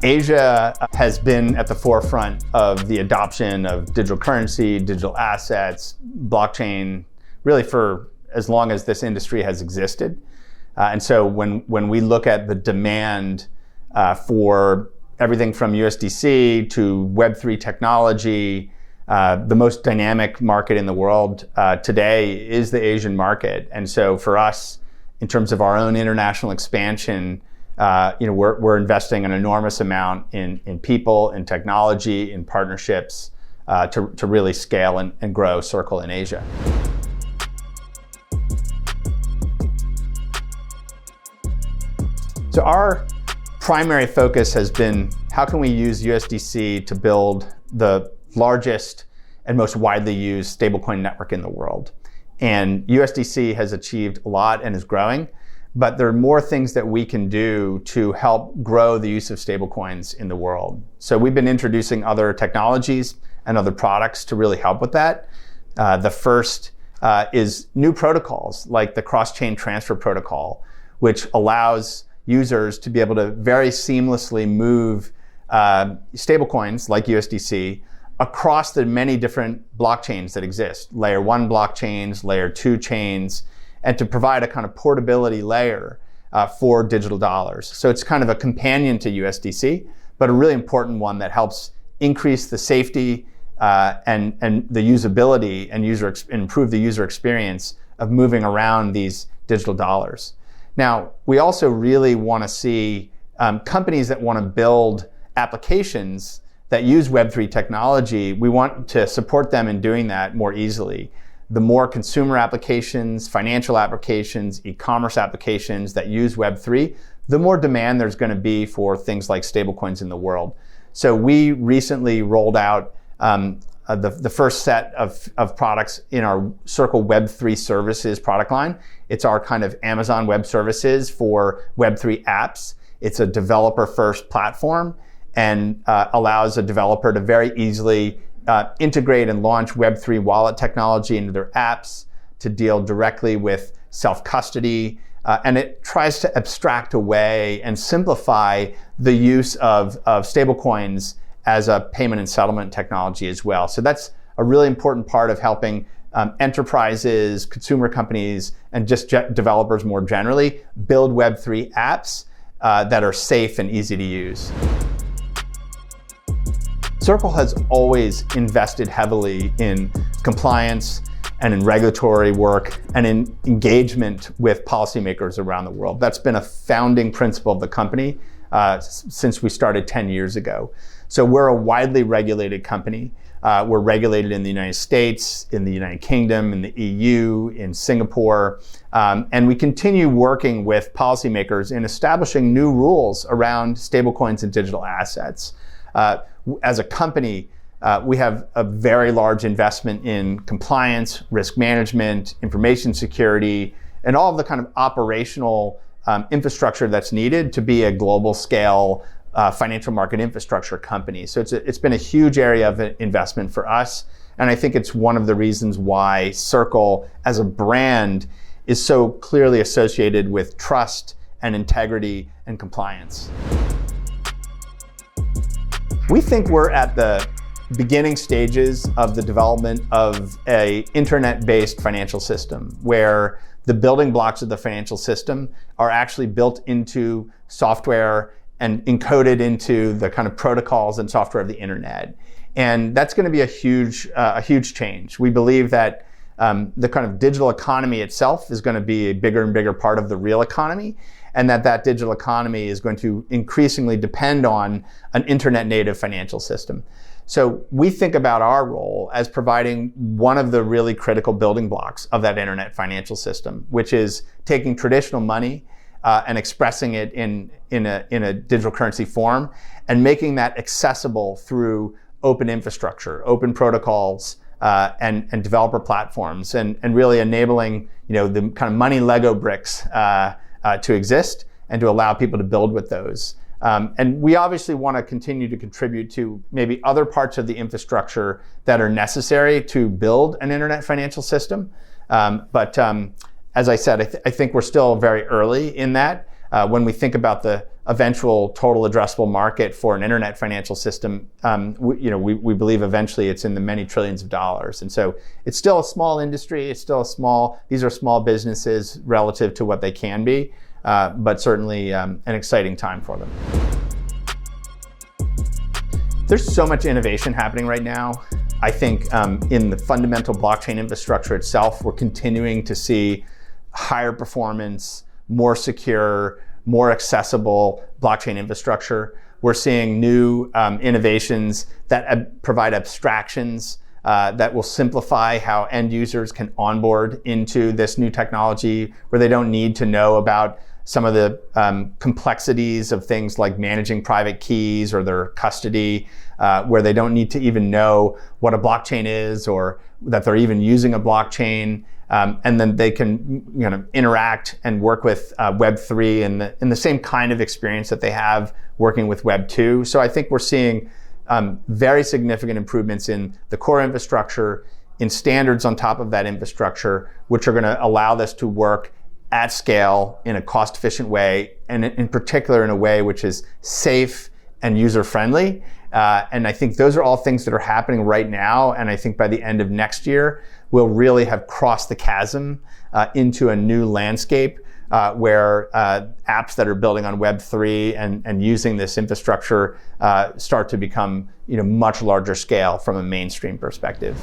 Asia has been at the forefront of the adoption of digital currency, digital assets, blockchain, really for as long as this industry has existed. And so when we look at the demand for everything from USDC to Web3 technology, the most dynamic market in the world today is the Asian market. And so for us, in terms of our own international expansion, we're investing an enormous amount in people, in technology, in partnerships to really scale and grow Circle in Asia. So our primary focus has been how can we use USDC to build the largest and most widely used stablecoin network in the world. And USDC has achieved a lot and is growing, but there are more things that we can do to help grow the use of stablecoins in the world. So we've been introducing other technologies and other products to really help with that. The first is new protocols like the cross-chain transfer protocol, which allows users to be able to very seamlessly move stablecoins like USDC across the many different blockchains that exist, layer 1 blockchains, layer 2 chains, and to provide a kind of portability layer for digital dollars. So it's kind of a companion to USDC, but a really important one that helps increase the safety and the usability and improve the user experience of moving around these digital dollars. Now, we also really want to see companies that want to build applications that use Web3 technology. We want to support them in doing that more easily. The more consumer applications, financial applications, e-commerce applications that use Web3, the more demand there's going to be for things like stablecoins in the world. So we recently rolled out the first set of products in our Circle Web3 Services product line. It's our kind of Amazon Web Services for Web3 apps. It's a developer-first platform and allows a developer to very easily integrate and launch Web3 wallet technology into their apps to deal directly with self-custody. And it tries to abstract away and simplify the use of stablecoins as a payment and settlement technology as well. So that's a really important part of helping enterprises, consumer companies, and just developers more generally build Web3 apps that are safe and easy to use. Circle has always invested heavily in compliance and in regulatory work and in engagement with policymakers around the world. That's been a founding principle of the company since we started 10 years ago. So we're a widely regulated company. We're regulated in the United States, in the United Kingdom, in the EU, in Singapore, and we continue working with policymakers in establishing new rules around stablecoins and digital assets. As a company, we have a very large investment in compliance, risk management, information security, and all of the kind of operational infrastructure that's needed to be a global scale financial market infrastructure company. So it's been a huge area of investment for us. And I think it's one of the reasons why Circle as a brand is so clearly associated with trust and integrity and compliance. We think we're at the beginning stages of the development of an internet-based financial system where the building blocks of the financial system are actually built into software and encoded into the kind of protocols and software of the internet. And that's going to be a huge change. We believe that the kind of digital economy itself is going to be a bigger and bigger part of the real economy, and that digital economy is going to increasingly depend on an internet native financial system. So we think about our role as providing one of the really critical building blocks of that internet financial system, which is taking traditional money and expressing it in a digital currency form and making that accessible through open infrastructure, open protocols, and developer platforms, and really enabling the kind of money Lego bricks to exist and to allow people to build with those. And we obviously want to continue to contribute to maybe other parts of the infrastructure that are necessary to build an internet financial system. But as I said, I think we're still very early in that. when we think about the eventual total addressable market for an internet financial system, we believe eventually it's in the many trillions of dollars. And so it's still a small industry. These are small businesses relative to what they can be, but certainly an exciting time for them. There's so much innovation happening right now. I think in the fundamental blockchain infrastructure itself, we're continuing to see higher performance, more secure, more accessible blockchain infrastructure. We're seeing new innovations that provide abstractions that will simplify how end users can onboard into this new technology, where they don't need to know about some of the complexities of things like managing private keys or their custody, where they don't need to even know what a blockchain is or that they're even using a blockchain. And then they can interact and work with Web3 in the same kind of experience that they have working with Web2. So I think we're seeing very significant improvements in the core infrastructure, in standards on top of that infrastructure, which are going to allow this to work at scale in a cost-efficient way, and in particular in a way which is safe and user-friendly. And I think those are all things that are happening right now. And I think by the end of next year, we'll really have crossed the chasm into a new landscape where apps that are building on Web3 and using this infrastructure start to become much larger scale from a mainstream perspective.